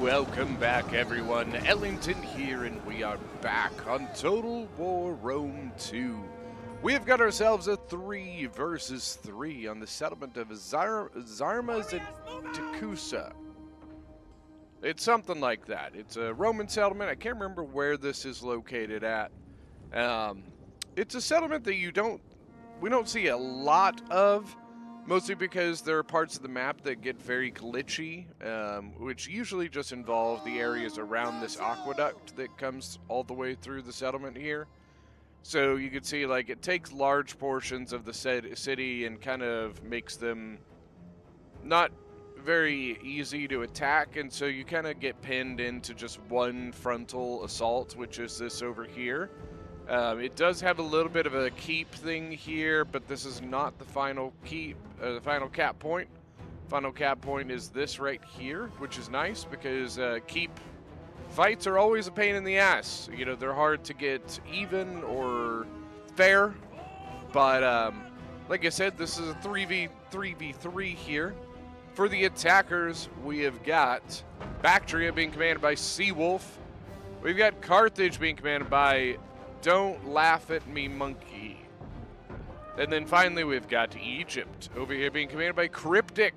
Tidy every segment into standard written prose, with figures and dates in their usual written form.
Welcome back, everyone. Ellington here, and we are back on Total War Rome 2. We have got ourselves a 3 versus 3 on the settlement of Zarmas and Takusa. It's something like that. It's a Roman settlement. I can't remember where this is located at. It's a settlement that we don't see a lot of. Mostly because there are parts of the map that get very glitchy, which usually just involve the areas around this aqueduct that comes all the way through the settlement here. So you can see, like, it takes large portions of the city and kind of makes them not very easy to attack, and so you kind of get pinned into just one frontal assault, which is this over here. It does have a little bit of a keep thing here, but this is not the final keep, the final cap point. Final cap point is this right here, which is nice because keep fights are always a pain in the ass. You know, they're hard to get even or fair, but like I said, this is a 3v3 here. For the attackers, we have got Bactria being commanded by Seawolf. We've got Carthage being commanded by Don't Laugh at Me Monkey. And then finally we've got Egypt over here being commanded by Cryptic.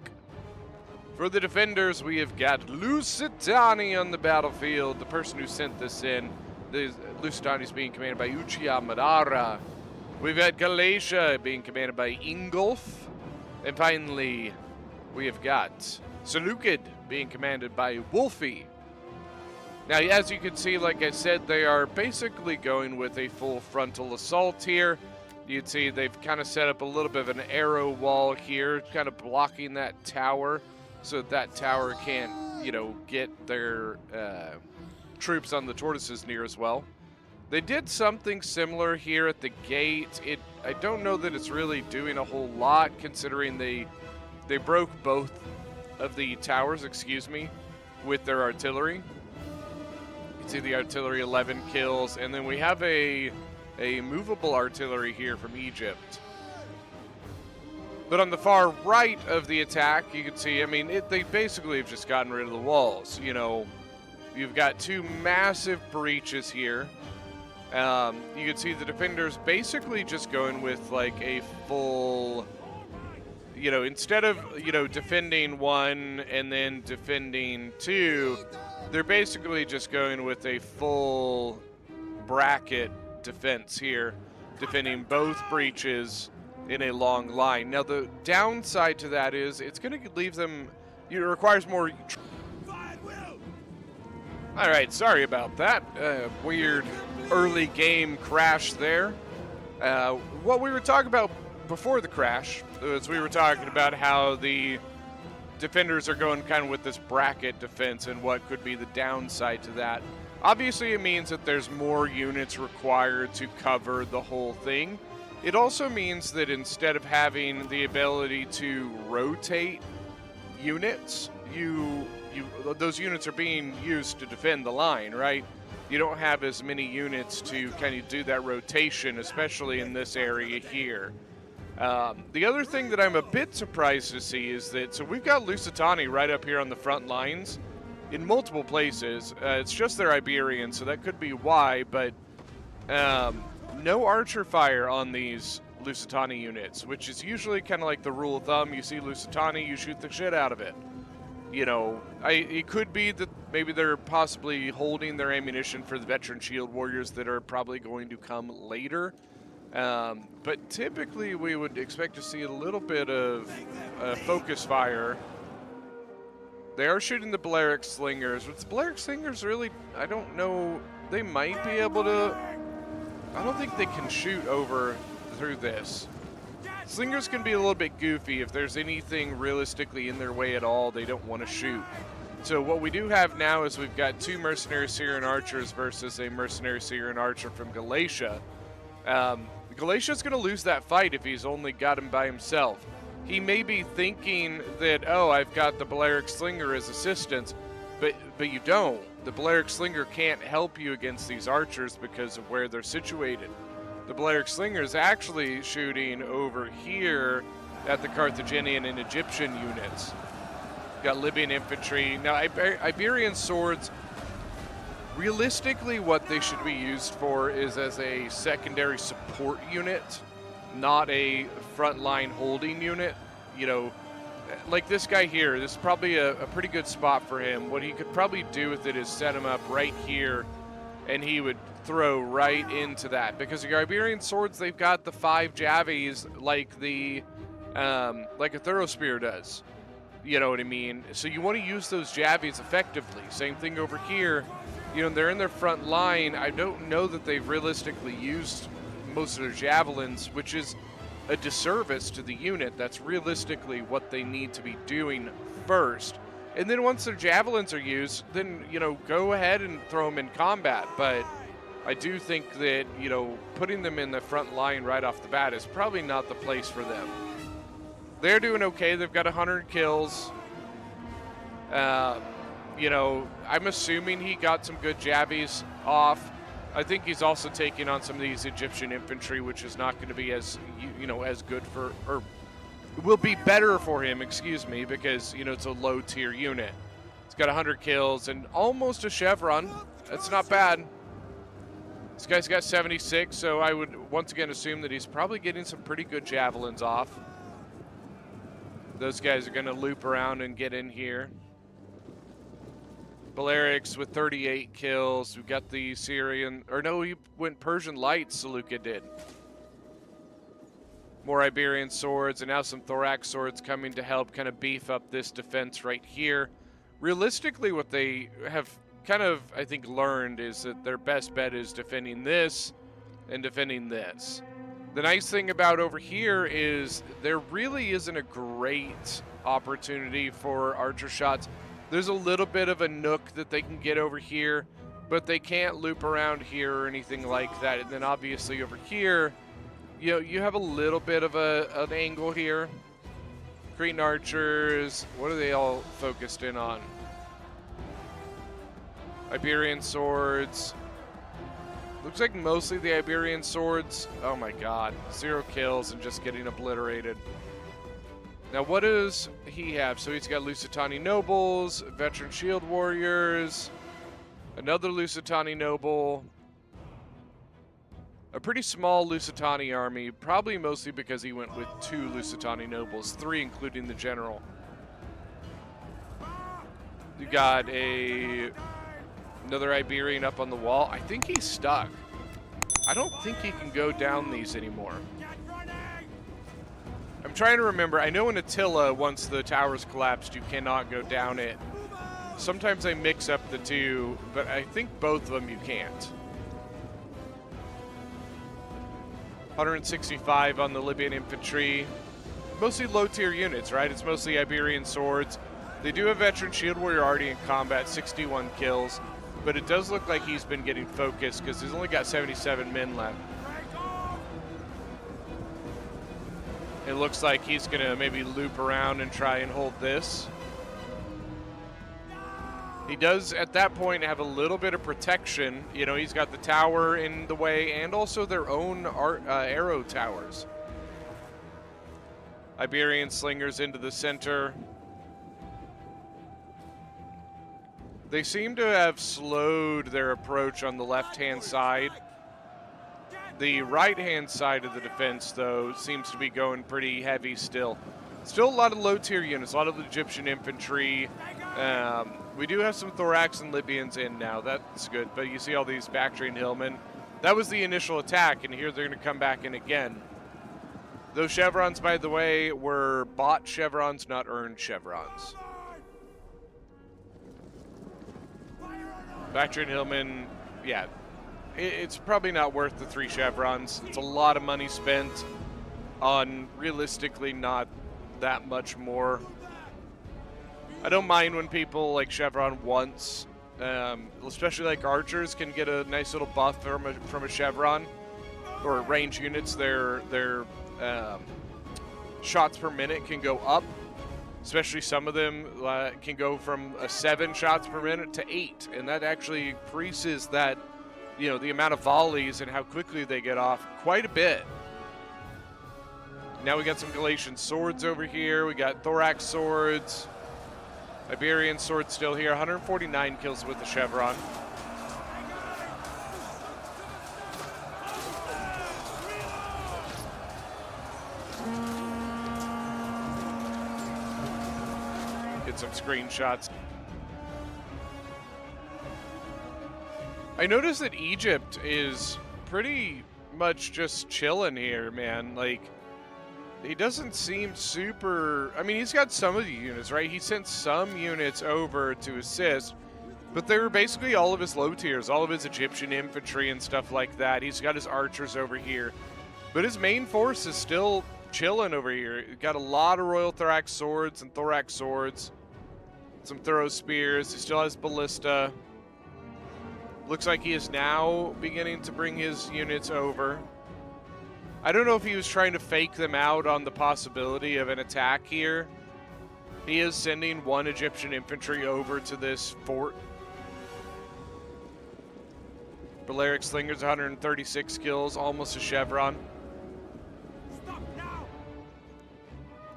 For the defenders, we have got Lusitani on the battlefield, the person who sent this in. Lusitani is being commanded by Uchiha Madara. We've got Galatia being commanded by Ingolf. And finally, we have got Seleucid being commanded by Wolfie. Now, as you can see, like I said, they are basically going with a full frontal assault here. You'd see they've kind of set up a little bit of an arrow wall here, kind of blocking that tower so that tower can't, you know, get their troops on the tortoises near as well. They did something similar here at the gate. I don't know that it's really doing a whole lot, considering they broke both of the towers, with their artillery. You can see the artillery 11 kills, and then we have a movable artillery here from Egypt. But on the far right of the attack, you can see, I mean, they basically have just gotten rid of the walls. You know, you've got two massive breaches here. You can see the defenders basically just going with like a full, you know, instead of, you know, defending one and then defending two, they're basically just going with a full bracket defense here, defending both breaches in a long line. Now, the downside to that is it's going to leave them, it requires more. All right, sorry about that. Weird early game crash there. What we were talking about before the crash was we were talking about how the defenders are going kind of with this bracket defense and what could be the downside to that. Obviously, it means that there's more units required to cover the whole thing. It also means that instead of having the ability to rotate units, those units are being used to defend the line, right? You don't have as many units to kind of do that rotation, especially in this area here. The other thing that I'm a bit surprised to see is that, so we've got Lusitani right up here on the front lines in multiple places. It's just their Iberian, so that could be why, but no archer fire on these Lusitani units, which is usually kind of like the rule of thumb. You see Lusitani, you shoot the shit out of it. You know, it could be that maybe they're possibly holding their ammunition for the veteran shield warriors that are probably going to come later. But typically we would expect to see a little bit of focus fire. They are shooting the Balearic Slingers, but the Balearic Slingers really, I don't know, they might be able to, I don't think they can shoot over through this. Slingers can be a little bit goofy. If there's anything realistically in their way at all, they don't want to shoot. So what we do have now is we've got two mercenary Syrian archers versus a mercenary Syrian archer from Galatia. Galatia's going to lose that fight if he's only got him by himself. He may be thinking that, oh, I've got the Balearic Slinger as assistance, but you don't. The Balearic Slinger can't help you against these archers because of where they're situated. The Balearic Slinger is actually shooting over here at the Carthaginian and Egyptian units. Got Libyan infantry. Now, Iberian swords, realistically, what they should be used for is as a secondary support unit, not a frontline holding unit. You know, like this guy here, this is probably a pretty good spot for him. What he could probably do with it is set him up right here, and he would throw right into that. Because the Iberian swords, they've got the 5 javies like like a thorough spear does. You know what I mean? So you want to use those javies effectively. Same thing over here. You know, they're in their front line. I don't know that they've realistically used most of their javelins, which is a disservice to the unit. That's realistically what they need to be doing first. And then once their javelins are used, then, you know, go ahead and throw them in combat. But I do think that, you know, putting them in the front line right off the bat is probably not the place for them. They're doing okay. They've got 100 kills. You know, I'm assuming he got some good javies off. I think he's also taking on some of these Egyptian infantry, which is not going to be as, you know, as good for, or will be better for him, excuse me, because, you know, it's a low-tier unit. It's got 100 kills and almost a chevron. That's not bad. This guy's got 76, so I would once again assume that he's probably getting some pretty good javelins off. Those guys are going to loop around and get in here. Balearics with 38 kills. We've got the Syrian, or no, he went Persian Lights, Saluka did. More Iberian swords, and now some thorax swords coming to help kind of beef up this defense right here. Realistically, what they have kind of, I think, learned is that their best bet is defending this and defending this. The nice thing about over here is there really isn't a great opportunity for archer shots. There's a little bit of a nook that they can get over here, but they can't loop around here or anything like that. And then obviously over here, you know, you have a little bit of an angle here. Cretan archers, what are they all focused in on? Iberian swords. Looks like mostly the Iberian swords. Oh my god. 0 kills and just getting obliterated. Now what does he have? So he's got Lusitani nobles, veteran shield warriors, another Lusitani noble, a pretty small Lusitani army, probably mostly because he went with 2 Lusitani nobles, 3 including the general. You got another Iberian up on the wall. I think he's stuck. I don't think he can go down these anymore. I'm trying to remember. I know in Attila, once the towers collapsed, you cannot go down it. Sometimes I mix up the two, but I think both of them you can't. 165 on the Libyan infantry. Mostly low-tier units, right? It's mostly Iberian swords. They do have veteran shield warrior already in combat, 61 kills. But it does look like he's been getting focused because he's only got 77 men left. It looks like he's going to maybe loop around and try and hold this. He does, at that point, have a little bit of protection. You know, he's got the tower in the way and also their own arrow towers. Iberian slingers into the center. They seem to have slowed their approach on the left-hand side. The right-hand side of the defense, though, seems to be going pretty heavy still. Still a lot of low-tier units, a lot of Egyptian infantry. We do have some thorax and Libyans in now. That's good. But you see all these Bactrian hillmen. That was the initial attack, and here they're going to come back in again. Those chevrons, by the way, were bought chevrons, not earned chevrons. Bactrian hillmen, yeah. It's probably not worth the 3 chevrons. It's a lot of money spent on realistically not that much more. I don't mind when people like chevron once, especially like archers can get a nice little buff from a chevron, or range units. Their shots per minute can go up. Especially some of them can go from 7 shots per minute to 8, and that actually increases that, you know, the amount of volleys and how quickly they get off quite a bit. Now we got some Galatian swords over here. We got thorax swords. Iberian sword still here. 149 kills with the chevron. Get some screenshots. I noticed that Egypt is pretty much just chilling here, man. Like, he doesn't seem super... I mean, he's got some of the units, right? He sent some units over to assist, but they were basically all of his low tiers, all of his Egyptian infantry and stuff like that. He's got his archers over here, but his main force is still chilling over here. He's got a lot of Royal Thorax swords and Thorax swords, some Thorough spears. He still has ballista. Looks like he is now beginning to bring his units over. I don't know if he was trying to fake them out on the possibility of an attack here. He is sending one Egyptian infantry over to this fort. Balearic Slinger's 136 kills, almost a chevron.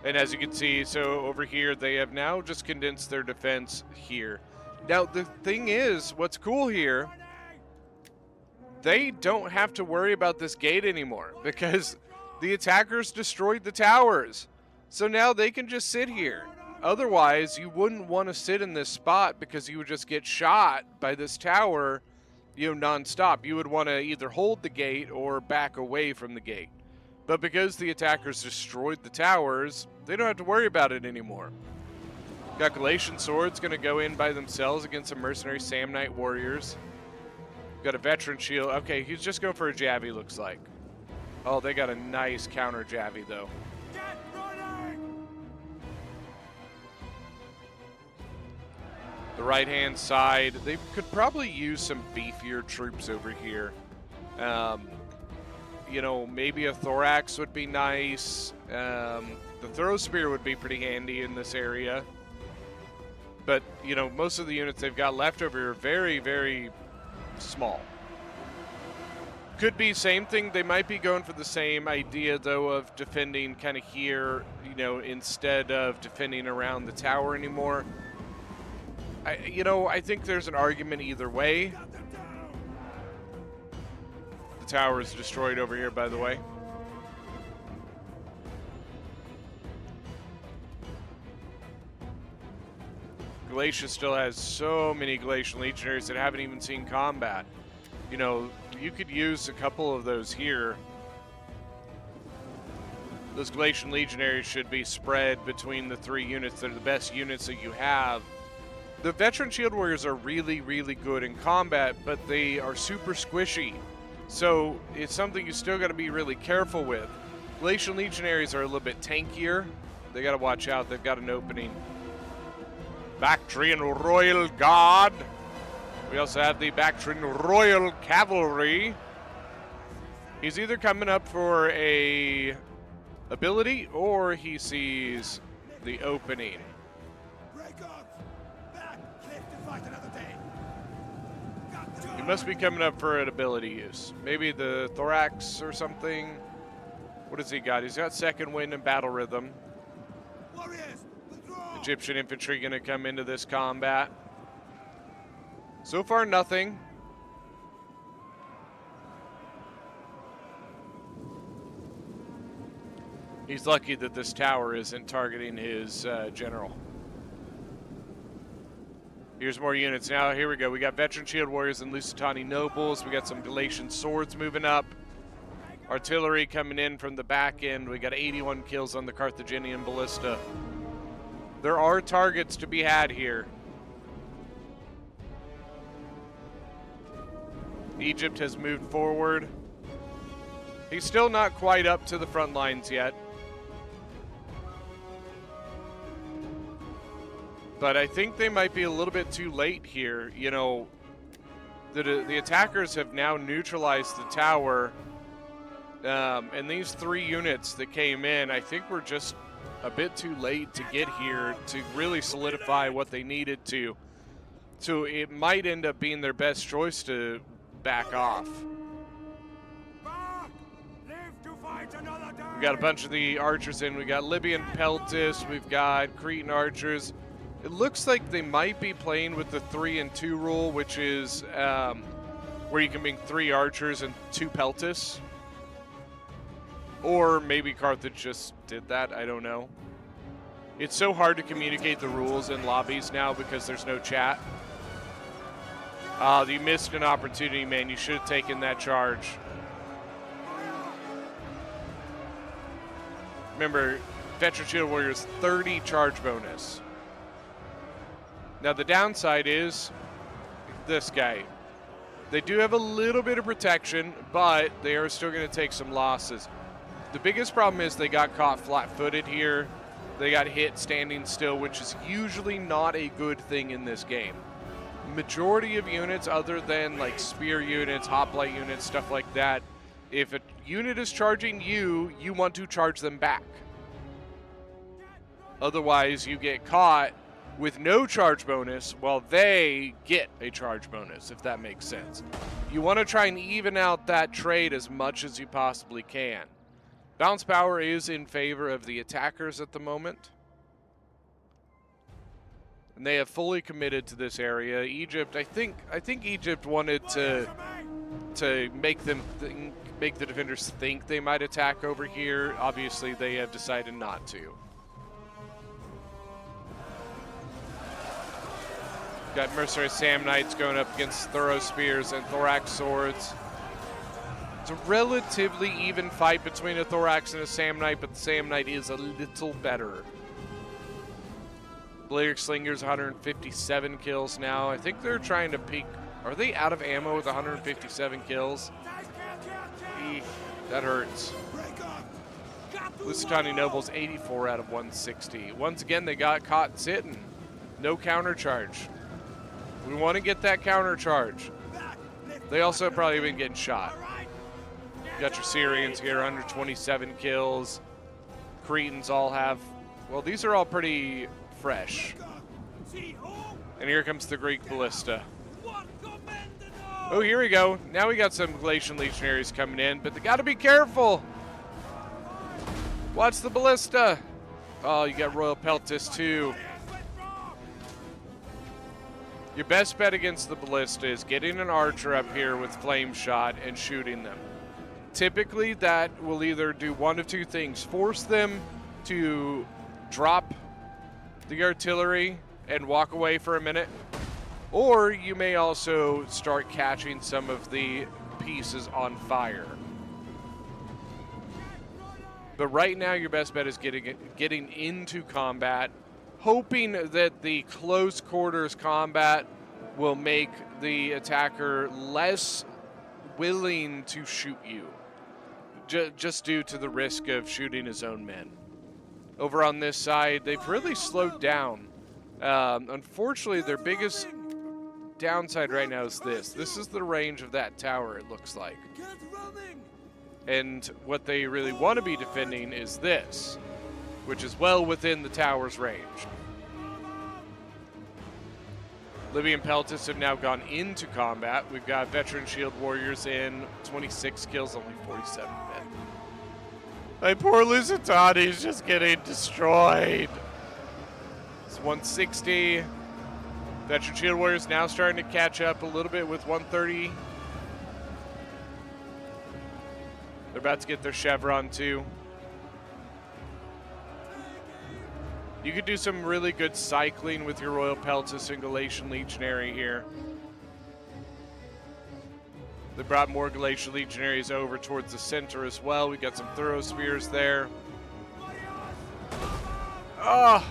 And as you can see, so over here, they have now just condensed their defense here. Now, the thing is, what's cool here, they don't have to worry about this gate anymore because the attackers destroyed the towers. So now they can just sit here. Otherwise, you wouldn't want to sit in this spot because you would just get shot by this tower, you know, nonstop. You would want to either hold the gate or back away from the gate. But because the attackers destroyed the towers, they don't have to worry about it anymore. Got Galatian swords going to go in by themselves against some mercenary Samnite warriors. Got a veteran shield. Okay, he's just going for a Javi, looks like. Oh, they got a nice counter Javi, though. The right-hand side, they could probably use some beefier troops over here. You know, maybe a Thorax would be nice. The Thorough Spear would be pretty handy in this area. But, you know, most of the units they've got left over here are very, very small. Could be same thing. They might be going for the same idea, though, of defending kind of here, you know, instead of defending around the tower anymore. I think there's an argument either way. The tower is destroyed over here, by the way. Galatia still has so many Galatian legionaries that haven't even seen combat. You know, you could use a couple of those here. Those Galatian legionaries should be spread between the three units that are the best units that you have. The veteran shield warriors are really, really good in combat, but they are super squishy. So it's something you still got to be really careful with. Galatian legionaries are a little bit tankier. They got to watch out. They've got an opening. Bactrian Royal Guard. We also have the Bactrian Royal Cavalry. He's either coming up for a ability or he sees the opening. He must be coming up for an ability use. Maybe the Thorax or something. What has he got? He's got second wind and battle rhythm. Egyptian infantry going to come into this combat. So far, nothing. He's lucky that this tower isn't targeting his general. Here's more units. Now, here we go. We got veteran shield warriors and Lusitani nobles. We got some Galatian swords moving up. Artillery coming in from the back end. We got 81 kills on the Carthaginian ballista. There are targets to be had here. Egypt has moved forward. He's still not quite up to the front lines yet. But I think they might be a little bit too late here. You know, the attackers have now neutralized the tower. And these three units that came in, I think were just a bit too late to get here to really solidify what they needed to. So it might end up being their best choice to back off. We got a bunch of the archers in. We got Libyan Peltis. We've got Cretan archers. It looks like they might be playing with the 3 and 2 rule, which is where you can bring 3 archers and 2 peltis. Or maybe Carthage just did that, I don't know. It's so hard to communicate the rules in lobbies now because there's no chat. You missed an opportunity, man. You should have taken that charge. Remember, Veteran Shield Warriors 30 charge bonus. Now the downside is this guy. They do have a little bit of protection, but they are still going to take some losses. The biggest problem is they got caught flat-footed here. They got hit standing still, which is usually not a good thing in this game. Majority of units, other than like spear units, hoplite units, stuff like that, if a unit is charging you, you want to charge them back. Otherwise, you get caught with no charge bonus while they get a charge bonus, if that makes sense. You want to try and even out that trade as much as you possibly can. Bounce power is in favor of the attackers at the moment. And they have fully committed to this area. Egypt, I think Egypt wanted to make them make the defenders think they might attack over here. Obviously, they have decided not to. Got Mercenary Samnites going up against Thorough Spears and Thorax Swords. It's a relatively even fight between a Thorax and a Samnite, but the Samnite is a little better. Balearic Slinger's 157 kills now. I think they're trying to peak. Are they out of ammo with 157 kills? Eek, that hurts. Lusitani Nobles 84 out of 160. Once again, they got caught sitting. No counter charge. We want to get that counter charge. They also have probably been getting shot. Got your Syrians here, under 27 kills. Cretans all have, well, these are all pretty fresh. And here comes the Greek Ballista. Oh, here we go. Now we got some Galatian Legionaries coming in, but they got to be careful. Watch the Ballista. Oh, you got Royal Peltis too. Your best bet against the Ballista is getting an archer up here with flame shot and shooting them. Typically, that will either do one of two things. Force them to drop the artillery and walk away for a minute. Or you may also start catching some of the pieces on fire. But right now, your best bet is getting into combat, hoping that the close quarters combat will make the attacker less willing to shoot you, just due to the risk of shooting his own men. Over on this side, they've really slowed down. Unfortunately, their biggest downside right now is this. This is the range of that tower, it looks like. And what they really want to be defending is this, which is well within the tower's range. Libyan Peltis have now gone into combat. We've got Veteran Shield Warriors in, 26 kills, only 47 men. My poor Lusitani's just getting destroyed. It's 160. Veteran Shield Warriors now starting to catch up a little bit with 130. They're about to get their Chevron too. You could do some really good cycling with your Royal Peltis and Galatian Legionary here. They brought more Galatian Legionaries over towards the center as well. We got some Thorough Spears there. Oh!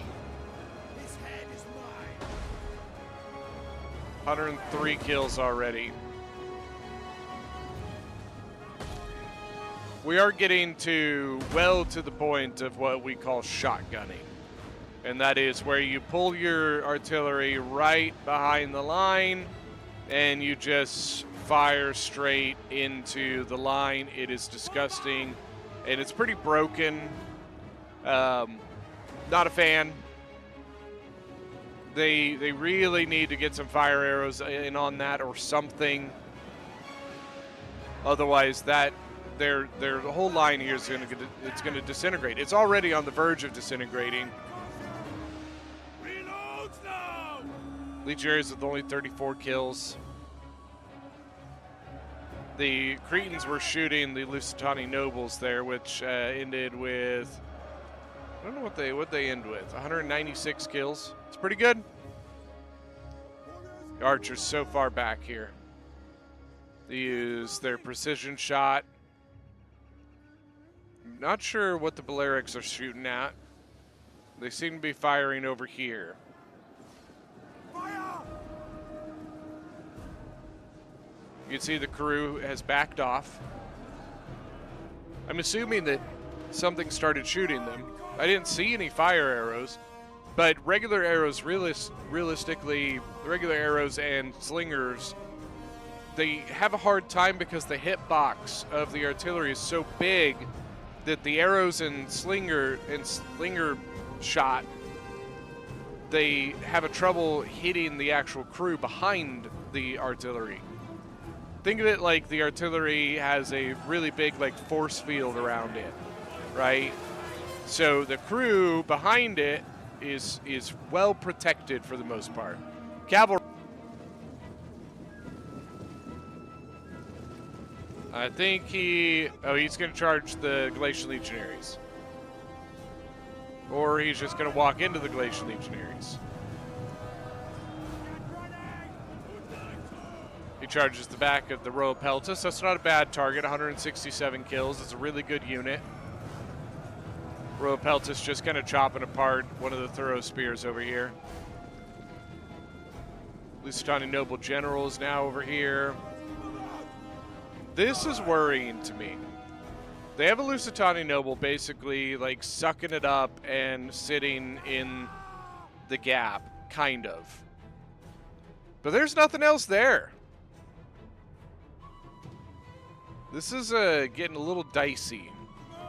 103 kills already. We are getting to the point of what we call shotgunning. And that is where you pull your artillery right behind the line and you just fire straight into the line. It is disgusting and it's pretty broken. Not a fan. They really need to get some fire arrows in on that or something. Otherwise, their whole line here is going to disintegrate. It's already on the verge of disintegrating. Legionaries with only 34 kills. The Cretans were shooting the Lusitani nobles there, which ended with, I don't know what they end with, 196 kills. It's pretty good. The archers so far back here. They use their precision shot. Not sure what the Balearics are shooting at. They seem to be firing over here. You can see the crew has backed off. I'm assuming that something started shooting them. I didn't see any fire arrows, but regular arrows, realistically, regular arrows and slingers, they have a hard time because the hitbox of the artillery is so big that the arrows and slinger shot, they have a trouble hitting the actual crew behind the artillery. Think of it like the artillery has a really big force field around it, right? So the crew behind it is well protected for the most part. Cavalry. I think he's going to charge the Galatian Legionaries. Or he's just going to walk into the Galatian Legionaries. He charges the back of the Royal Peltis. That's not a bad target, 167 kills. It's a really good unit. Royal Peltis just kind of chopping apart one of the Thorough Spears over here. Lusitani Noble General is now over here. This is worrying to me. They have a Lusitani Noble basically sucking it up and sitting in the gap, kind of. But there's nothing else there. This is getting a little dicey.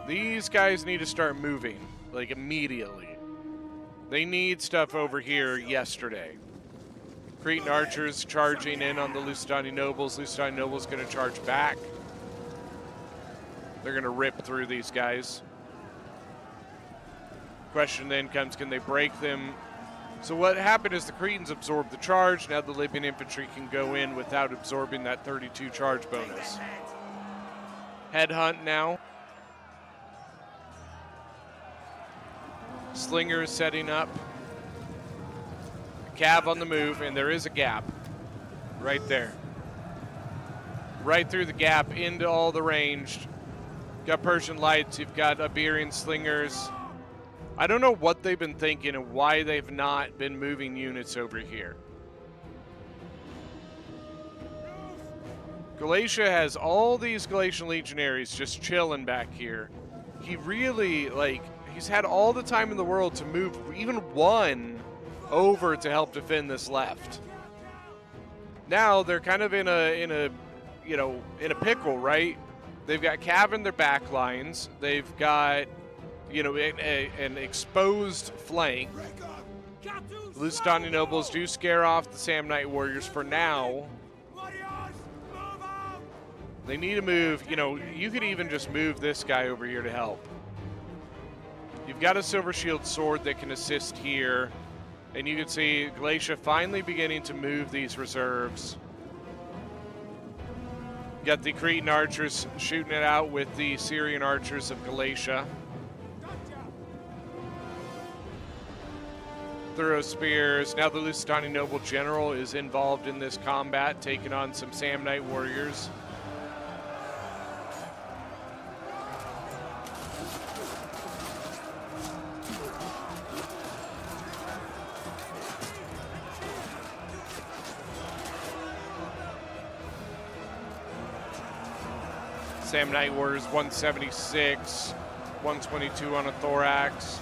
These guys need to start moving, immediately. They need stuff over here yesterday. Cretan archers charging in on the Lusitani Nobles. Lusitani Nobles going to charge back. They're going to rip through these guys. Question then comes, can they break them? So what happened is the Cretans absorbed the charge. Now the Libyan infantry can go in without absorbing that 32 charge bonus. Headhunt now. Slinger is setting up. Cav on the move, and there is a gap right there. Right through the gap into all the ranged. Got Persian Lights, you've got Iberian Slingers. I don't know what they've been thinking and why they've not been moving units over here. Galatia has all these Galatian Legionaries just chilling back here. He really, he's had all the time in the world to move even one over to help defend this left. Now they're kind of in a pickle, right? They've got Cav in their back lines. They've got, an exposed flank. Lusitani Nobles do scare off the Samnite Warriors for now. They need to move. You could even just move this guy over here to help. You've got a Silver Shield Sword that can assist here. And you can see Galatia finally beginning to move these reserves. Got the Cretan archers shooting it out with the Syrian archers of Galatia. Thorough Spears. Now the Lusitani Noble General is involved in this combat, taking on some Samnite warriors. Samnite Warriors 176, 122 on a thorax.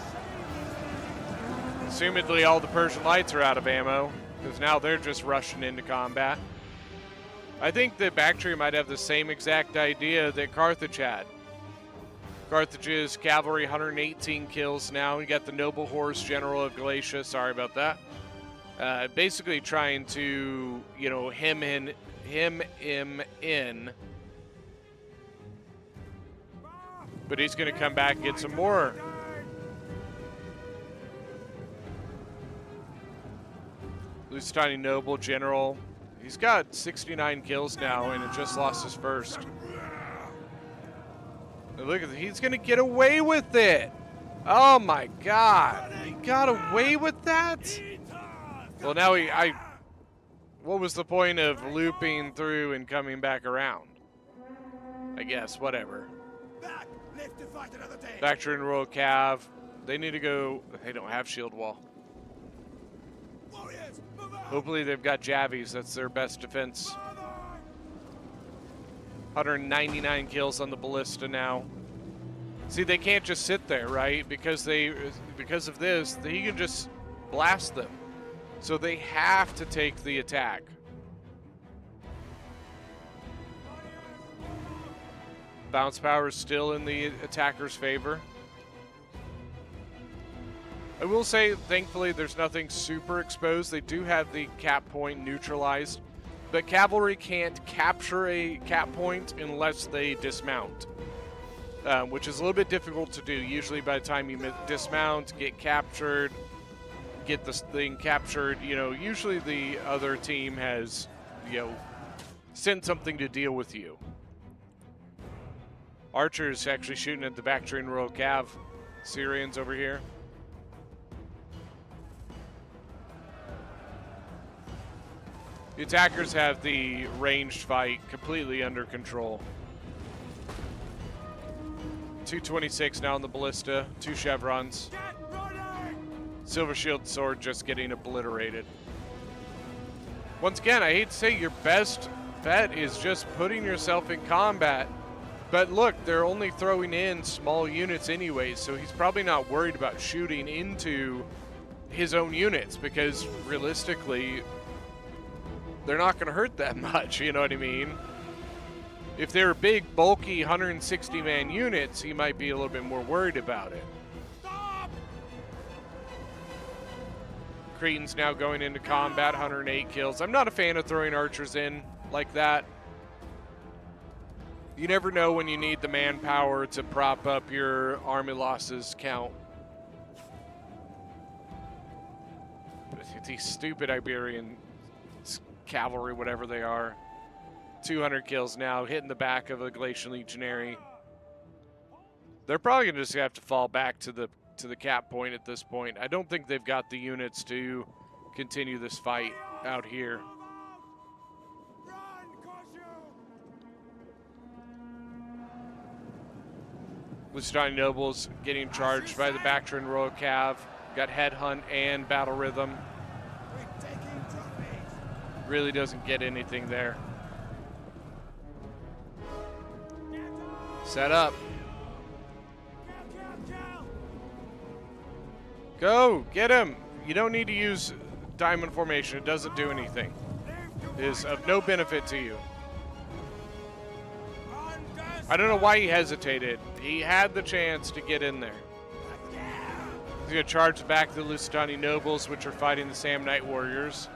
Assumedly all the Persian Lights are out of ammo, because now they're just rushing into combat. I think that Bactria might have the same exact idea that Carthage had. Carthage's cavalry, 118 kills now. You got the Noble Horse General of Galatia, sorry about that. Basically trying to, hem him in. But he's going to come back and get some more. Lusitani Noble General. He's got 69 kills now, and it just lost his first. And look at that. He's going to get away with it. Oh, my God. He got away with that? Well, now what was the point of looping through and coming back around? I guess, whatever. Factor in Royal Cav. They need to go. They don't have shield wall. Hopefully they've got Javies. That's their best defense. 199 kills on the ballista now. See, they can't just sit there, right? Because of this, he can just blast them. So they have to take the attack. Bounce power is still in the attacker's favor. I will say, thankfully, there's nothing super exposed. They do have the cap point neutralized, but Cavalry can't capture a cap point unless they dismount, which is a little bit difficult to do. Usually by the time you dismount, get captured, get this thing captured, usually the other team has, sent something to deal with you. Archers actually shooting at the back train Royal Cav. Syrians over here. The attackers have the ranged fight completely under control. 226 now on the ballista, 2 chevrons. Silver Shield Sword just getting obliterated. Once again, I hate to say your best bet is just putting yourself in combat. But look, they're only throwing in small units anyways, so he's probably not worried about shooting into his own units because realistically, they're not going to hurt that much, you know what I mean? If they're big, bulky 160-man units, he might be a little bit more worried about it. Cretan's now going into combat, 108 kills. I'm not a fan of throwing archers in like that. You never know when you need the manpower to prop up your army losses count. These stupid Iberian cavalry, whatever they are. 200 kills now, hitting the back of a Galatian legionary. They're probably going to just have to fall back to the cap point at this point. I don't think they've got the units to continue this fight out here. Lusitani Nobles getting charged by the Bactrian Royal Cav. Got Headhunt and Battle Rhythm. Really doesn't get anything there. Set up. Go, get him. You don't need to use diamond formation. It doesn't do anything. It is of no benefit to you. I don't know why he hesitated. He had the chance to get in there. He's going to charge back the Lusitani Nobles, which are fighting the Samnite Warriors.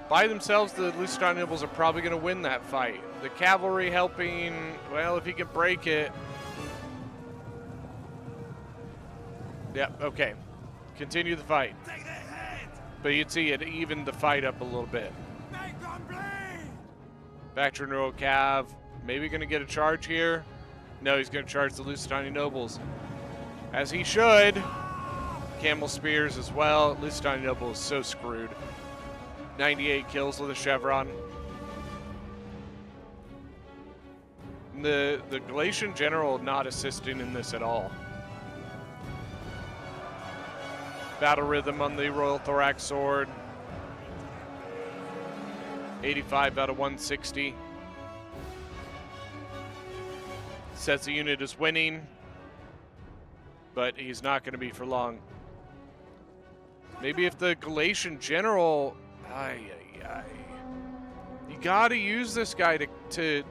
By themselves, the Lusitani Nobles are probably going to win that fight. The cavalry helping, well, if he can break it. Yep, okay. Continue the fight. But you'd see it evened the fight up a little bit. Bactrian Royal Cav, maybe going to get a charge here. No, he's going to charge the Lusitani Nobles. As he should. Camel Spears as well. Lusitani Noble is so screwed. 98 kills with a chevron. The Galatian general not assisting in this at all. Battle Rhythm on the Royal Thorax Sword. 85 out of 160. Says the unit is winning, but he's not going to be for long. Maybe if the Galatian general... You got to use this guy to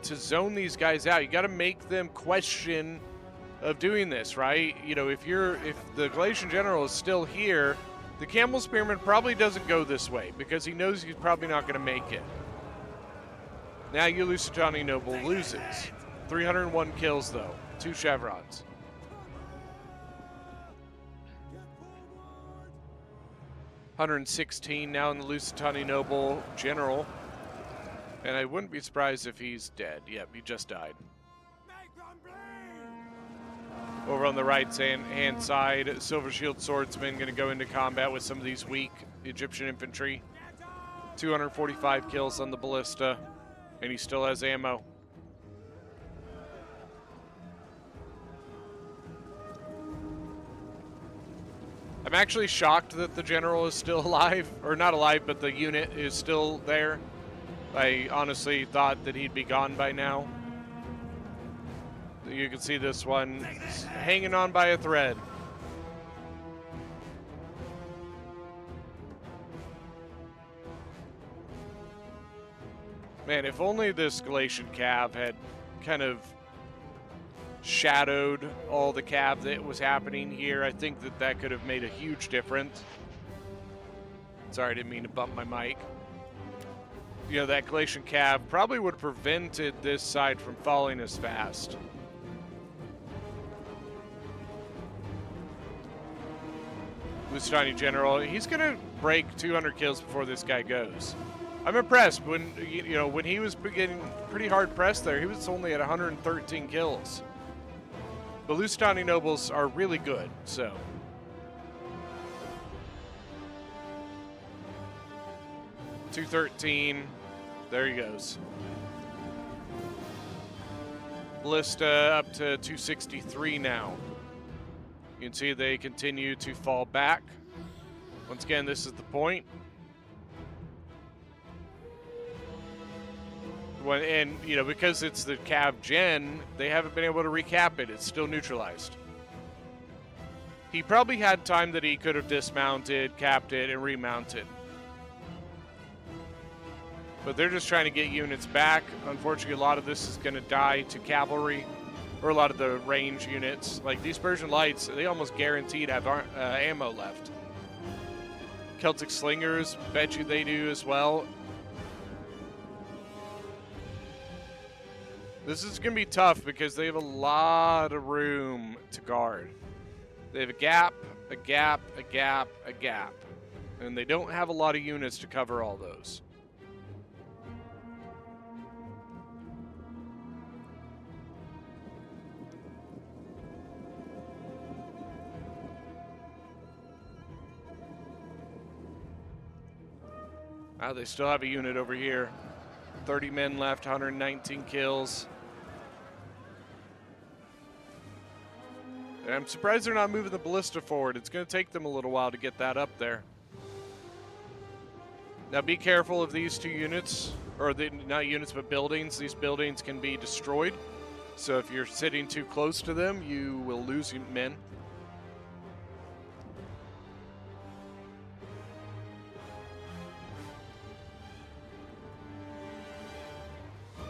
zone these guys out. You got to make them question of doing this, right? You know, if the Galatian general is still here, the Camel Spearman probably doesn't go this way because he knows he's probably not going to make it. Now your Lusitani Noble loses. 301 kills though, 2 chevrons. 116 now in the Lusitani Noble General. And I wouldn't be surprised if he's dead. Yep, he just died. Over on the right hand side, Silver Shield Swordsman going to go into combat with some of these weak Egyptian infantry. 245 kills on the ballista, and he still has ammo. I'm actually shocked that the general is still alive, or not alive, but the unit is still there. I honestly thought that he'd be gone by now. You can see this one hanging on by a thread. Man, if only this Galatian cav had kind of shadowed all the cav that was happening here, I think that that could have made a huge difference. Sorry, I didn't mean to bump my mic. You know, that Galatian cav probably would have prevented this side from falling as fast. Lusitani General, he's going to break 200 kills before this guy goes. I'm impressed. When when he was getting pretty hard pressed there, he was only at 113 kills. The Lusitani Nobles are really good, so. .213, there he goes. Ballista up to 263 now. You can see they continue to fall back. Once again, this is the point. And, because it's the Cav Gen, they haven't been able to recap it. It's still neutralized. He probably had time that he could have dismounted, capped it, and remounted. But they're just trying to get units back. Unfortunately, a lot of this is going to die to cavalry, or a lot of the range units. Like these Persian Lights, they almost guaranteed have ammo left. Celtic Slingers, bet you they do as well. This is going to be tough because they have a lot of room to guard. They have a gap, a gap, a gap, a gap. And they don't have a lot of units to cover all those. They still have a unit over here. 30 men left, 119 kills. And I'm surprised they're not moving the ballista forward. It's going to take them a little while to get that up there. Now be careful of these two units, or not units, but buildings. These buildings can be destroyed. So if you're sitting too close to them, you will lose men.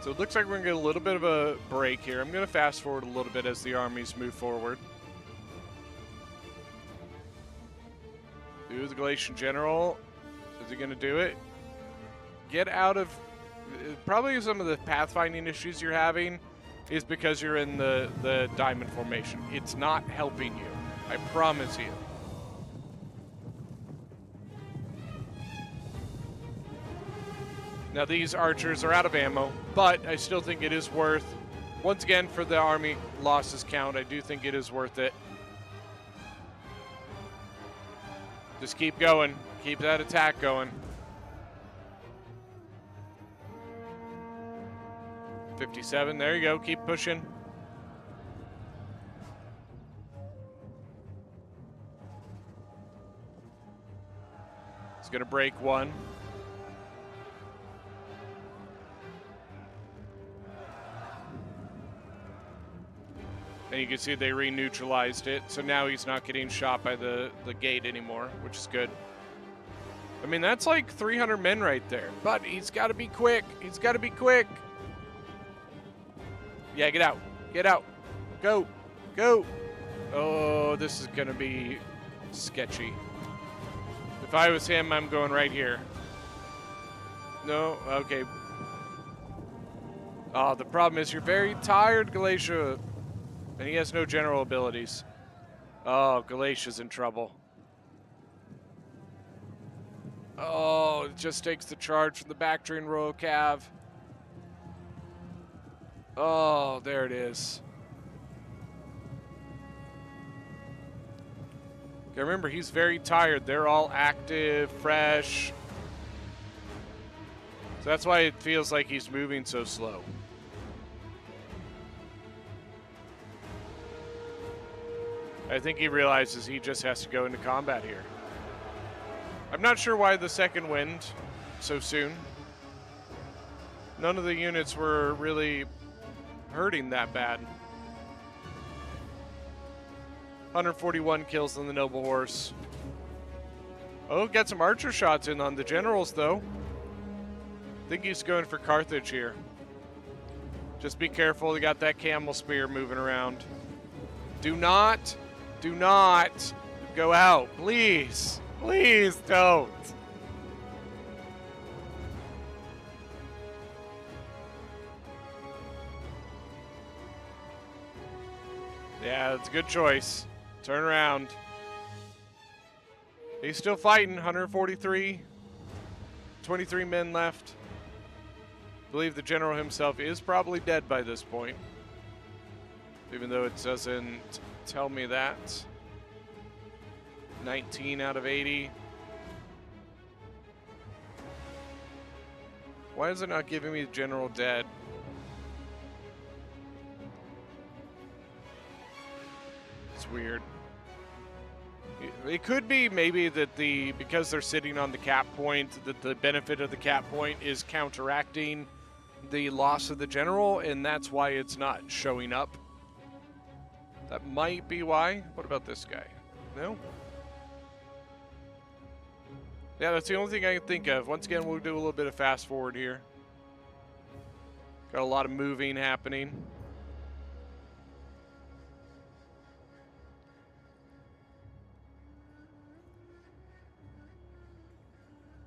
So it looks like we're going to get a little bit of a break here. I'm going to fast forward a little bit as the armies move forward. Do the Galatian General. Is he going to do it? Get out of... Probably some of the pathfinding issues you're having is because you're in the diamond formation. It's not helping you. I promise you. Now these archers are out of ammo, but I still think it is worth, once again for the army losses count, I do think it is worth it. Just keep going. Keep that attack going. 57, there you go, keep pushing. It's gonna break one. And you can see they re-neutralized it, so now he's not getting shot by the gate anymore, which is good. I mean, that's like 300 men right there, but he's got to be quick. He's got to be quick. Yeah, get out. Get out. Go. Go. Oh, this is going to be sketchy. If I was him, I'm going right here. No? Okay. Oh, the problem is you're very tired, Galatia. And he has no general abilities. Oh, Galatia's in trouble. Oh, it just takes the charge from the back train Royal Cav. Oh, there it is. Okay, remember, he's very tired. They're all active, fresh. So that's why it feels like he's moving so slow. I think he realizes he just has to go into combat here. I'm not sure why the second wind so soon. None of the units were really hurting that bad. 141 kills on the Noble Horse. Oh, got some archer shots in on the generals, though. I think he's going for Carthage here. Just be careful. They got that camel spear moving around. Do not go out. Please. Please don't. Yeah, that's a good choice. Turn around. He's still fighting. 143. 23 men left. I believe the general himself is probably dead by this point, even though it doesn't tell me that. 19 out of 80. Why is it not giving me the general dead? It's weird. It could be maybe that because they're sitting on the cap point, that the benefit of the cap point is counteracting the loss of the general, and that's why it's not showing up. That might be why. What about this guy? No? Yeah, that's the only thing I can think of. Once again, we'll do a little bit of fast forward here. Got a lot of moving happening.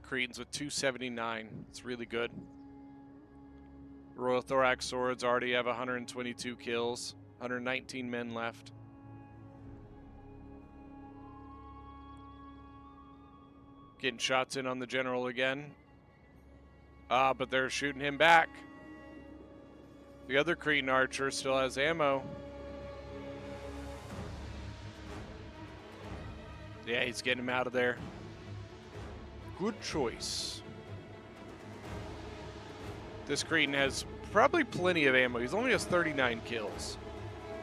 Cretans with 279. It's really good. Royal Thorax Swords already have 122 kills. 119 men left. Getting shots in on the general again. But they're shooting him back. The other Cretan archer still has ammo. Yeah, he's getting him out of there. Good choice. This Cretan has probably plenty of ammo. He only has 39 kills.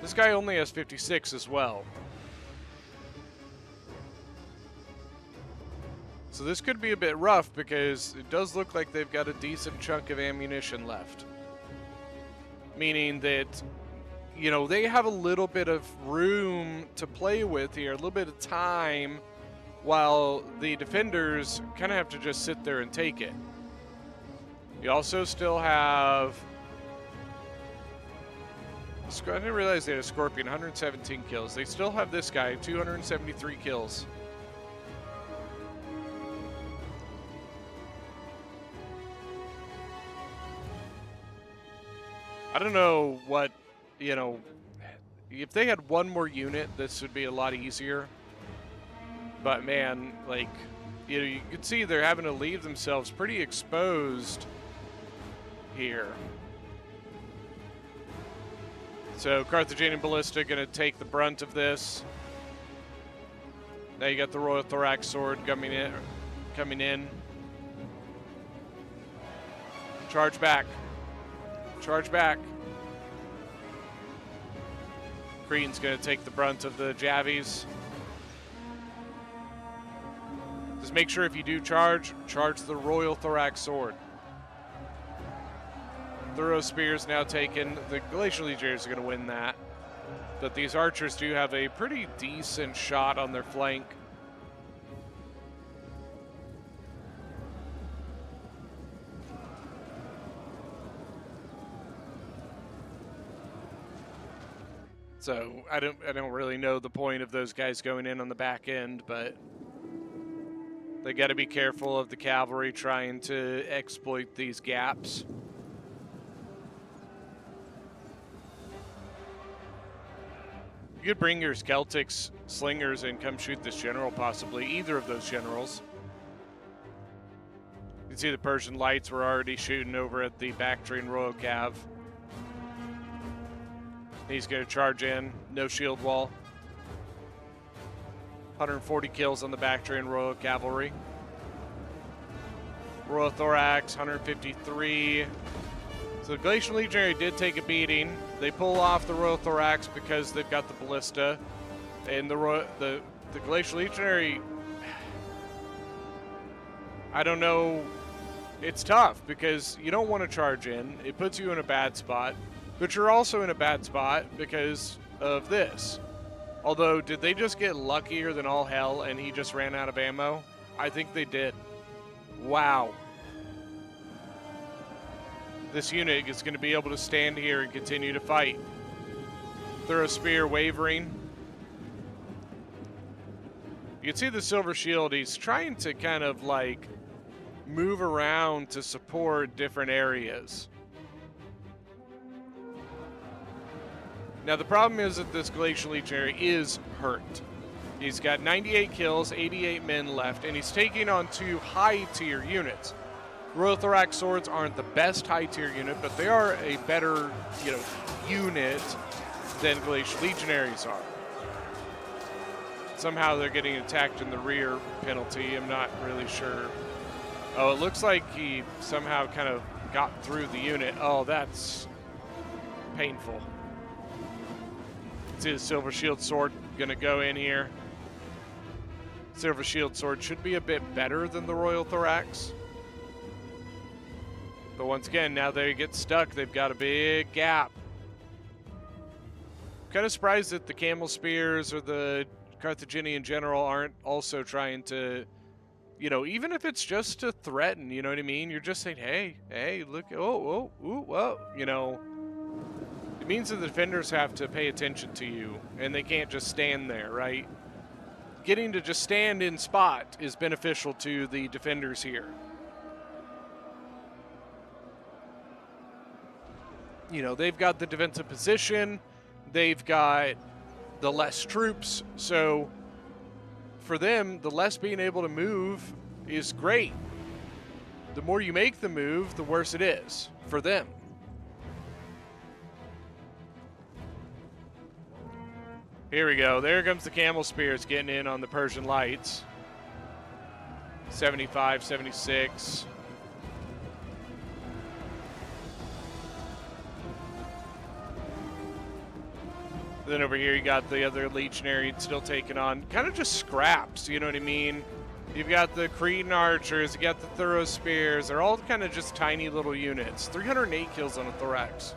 This guy only has 56 as well. So this could be a bit rough because it does look like they've got a decent chunk of ammunition left. Meaning that, you know, they have a little bit of room to play with here, a little bit of time, while the defenders kind of have to just sit there and take it. You also still have... I didn't realize they had a Scorpion, 117 kills. They still have this guy, 273 kills. I don't know what, you know, if they had one more unit, this would be a lot easier. But man, like, you know, you can see they're having to leave themselves pretty exposed here. So Carthaginian Ballista going to take the brunt of this. Now you got the Royal Thorax Sword coming in. Charge back. Charge back. Cretan's going to take the brunt of the Javies. Just make sure if you do charge the Royal Thorax Sword. Thorough Spear's now taken. The Glacial Legionnaires are going to win that. But these archers do have a pretty decent shot on their flank. So I don't really know the point of those guys going in on the back end, but they got to be careful of the cavalry trying to exploit these gaps. You could bring your Celtics slingers and come shoot this general, possibly either of those generals. can see the Persian Lights were already shooting over at the Bactrian Royal Cav. He's going to charge in. No shield wall. 140 kills on the Bactrian Royal Cavalry. Royal Thorax, 153. So the Glacial Legionary did take a beating. They pull off the Royal Thorax because they've got the Ballista. And the Glacial Legionary, I don't know. It's tough because you don't want to charge in. It puts you in a bad spot. But you're also in a bad spot because of this. Although, did they just get luckier than all hell and he just ran out of ammo? I think they did. Wow. This unit is going to be able to stand here and continue to fight. Thorough Spear wavering. You can see the Silver Shield. He's trying to kind of like move around to support different areas. Now, the problem is that this Glacial Legionary is hurt. He's got 98 kills, 88 men left, and he's taking on 2 high-tier units. Royal Thorax Swords aren't the best high-tier unit, but they are a better, unit than Glacial Legionaries are. Somehow they're getting attacked in the rear penalty. I'm not really sure. Oh, it looks like he somehow kind of got through the unit. Oh, that's painful. See the Silver Shield Sword going to go in here. Silver Shield Sword should be a bit better than the Royal Thorax. But once again, now they get stuck. They've got a big gap. Kind of surprised that the Camel Spears or the Carthaginian General aren't also trying to, even if it's just to threaten, you know what I mean? You're just saying, hey, look, whoa. It means that the defenders have to pay attention to you, and they can't just stand there, right? Getting to just stand in spot is beneficial to the defenders here. They've got the defensive position. They've got the less troops. So for them, the less being able to move is great. The more you make the move, the worse it is for them. Here we go. There comes the Camel Spears getting in on the Persian Lights. 75, 76. Then over here you got the other Legionary still taking on kind of just scraps, you know what I mean? You've got the Cretan Archers, you got the Thorough Spears. They're all kind of just tiny little units. 308 kills on a Thorax.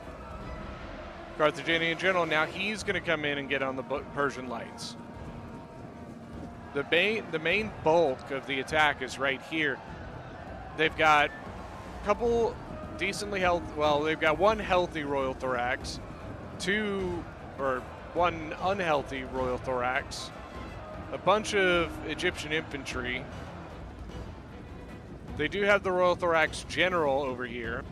Carthaginian General, now he's going to come in and get on the Persian Lights. The main bulk of the attack is right here. They've got a couple decently healthy, well, they've got 1 healthy Royal Thorax, 1 unhealthy Royal Thorax, a bunch of Egyptian infantry. They do have the Royal Thorax General over here.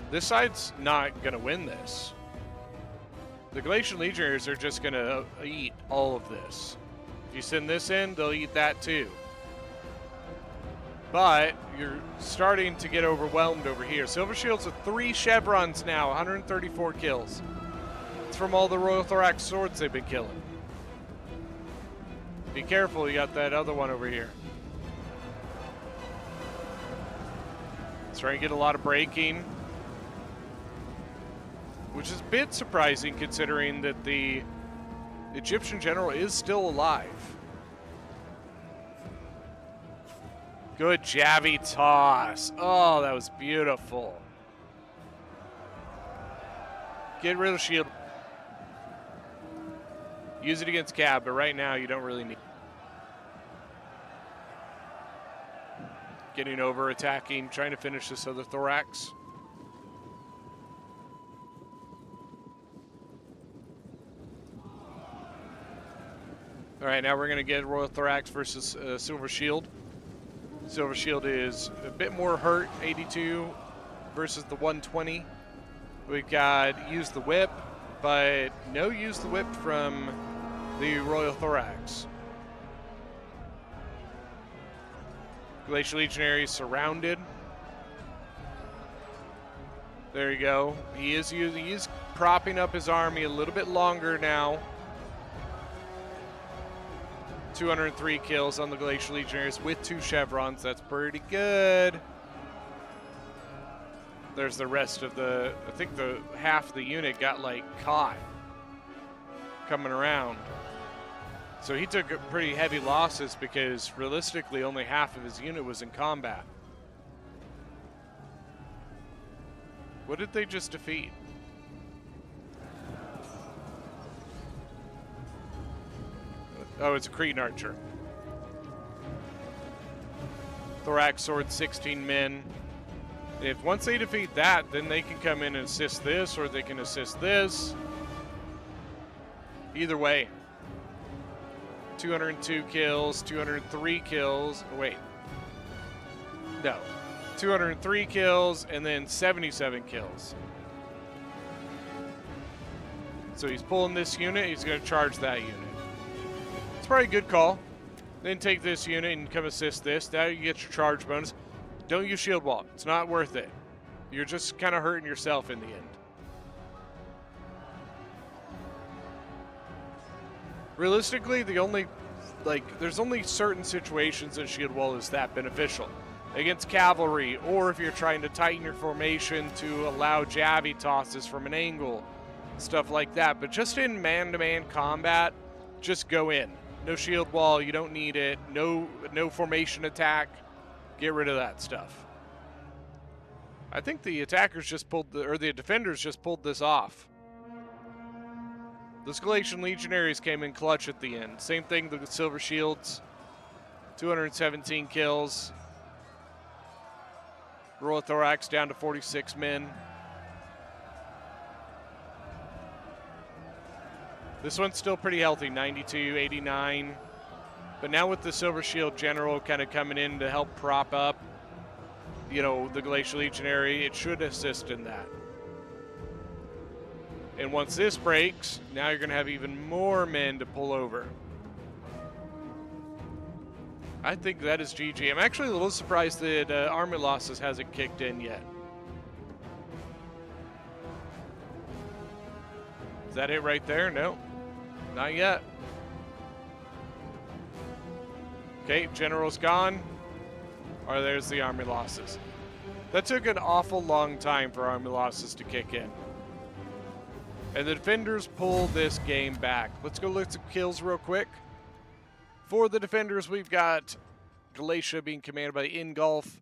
This side's not going to win this. The Glacial Legionnaires are just going to eat all of this. If you send this in, they'll eat that too. But you're starting to get overwhelmed over here. Silver Shields with 3 chevrons now, 134 kills. It's from all the Royal Thorax Swords they've been killing. Be careful, you got that other one over here. It's trying to get a lot of breaking, which is a bit surprising considering that the Egyptian general is still alive. Good jabby toss. Oh, that was beautiful. Get rid of shield. Use it against Cab, but right now you don't really need. Getting over, attacking, trying to finish this other Thorax. All right, now we're going to get Royal Thorax versus Silver Shield. Silver Shield is a bit more hurt, 82 versus the 120. We've got use the whip, but no use the whip from the Royal Thorax. Glacial Legionary surrounded. There you go. He is propping up his army a little bit longer now. 203 kills on the Glacial Legionaries with 2 chevrons. That's pretty good. There's the rest of the, I think the half of the unit got like caught coming around. So he took pretty heavy losses because realistically only half of his unit was in combat. What did they just defeat? Oh, it's a Cretan archer. Thorax sword, 16 men. If once they defeat that, then they can come in and assist this, or they can assist this. Either way. 202 kills, 203 kills. Wait. No. 203 kills, and then 77 kills. So he's pulling this unit, he's going to charge that unit. It's probably a good call. Then take this unit and come assist this. Now you get your charge bonus. Don't use shield wall. It's not worth it. You're just kind of hurting yourself in the end. Realistically, there's only certain situations that shield wall is that beneficial. Against cavalry, or if you're trying to tighten your formation to allow jabby tosses from an angle, stuff like that. But just in man-to-man combat, just go in. No shield wall, you don't need it. No formation attack. Get rid of that stuff. I think the attackers just pulled the defenders just pulled this off. The Galatian Legionaries came in clutch at the end. Same thing, the Silver Shields. 217 kills. Royal Thorax down to 46 men. This one's still pretty healthy, 92, 89. But now with the Silver Shield General kind of coming in to help prop up, you know, the Glacial Legionary, it should assist in that. And once this breaks, now you're going to have even more men to pull over. I think that is GG. I'm actually a little surprised that Army Losses hasn't kicked in yet. Is that it right there? No, not yet. Okay, General's gone. Or there's the Army Losses. That took an awful long time for Army Losses to kick in. And the defenders pull this game back. Let's go look at some kills real quick. For the defenders, we've got Galatia being commanded by Ingolf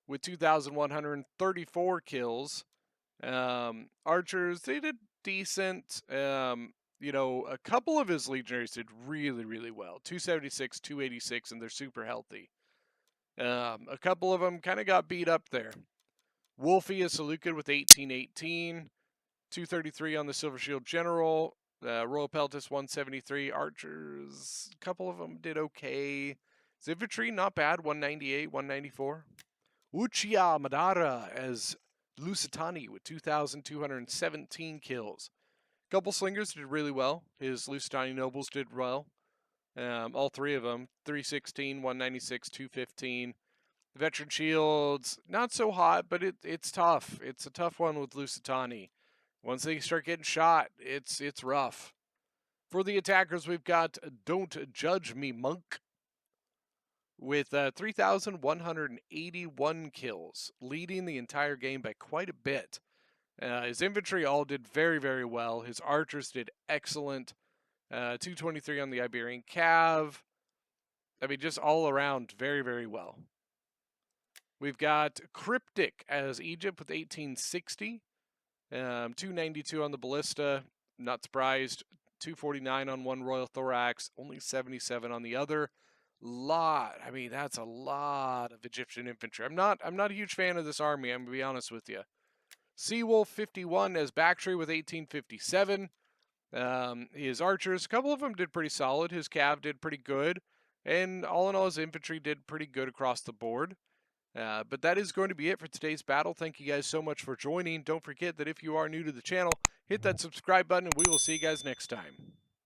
with 2,134 kills. Archers, they did decent. You know, a couple of his legionaries did really, really well. 276, 286, and they're super healthy. A couple of them kind of got beat up there. Wolfie is Seleucid with 1818. 233 on the Silver Shield General. Royal Peltis 173. Archers, a couple of them did okay. His infantry, not bad, 198, 194. Uchiha Madara as Lusitani with 2,217 kills. A couple slingers did really well. His Lusitani nobles did well. All three of them, 316, 196, 215. The Veteran Shields, not so hot, but it's tough. It's a tough one with Lusitani. Once they start getting shot, it's rough. For the attackers, we've got Don't Judge Me Monk with 3,181 kills, leading the entire game by quite a bit. His infantry all did very, very well. His archers did excellent. 223 on the Iberian Cav. I mean, just all around very, very well. We've got Cryptic as Egypt with 1860. 292 on the Ballista. Not surprised. 249 on one Royal Thorax. Only 77 on the other. I mean, that's a lot of Egyptian infantry. I'm not a huge fan of this army, I'm going to be honest with you. Seawolf 51 as Bactry with 1857. His archers, a couple of them did pretty solid. His cav did pretty good. And all in all, his infantry did pretty good across the board. But that is going to be it for today's battle. Thank you guys so much for joining. Don't forget that if you are new to the channel, hit that subscribe button, and we will see you guys next time.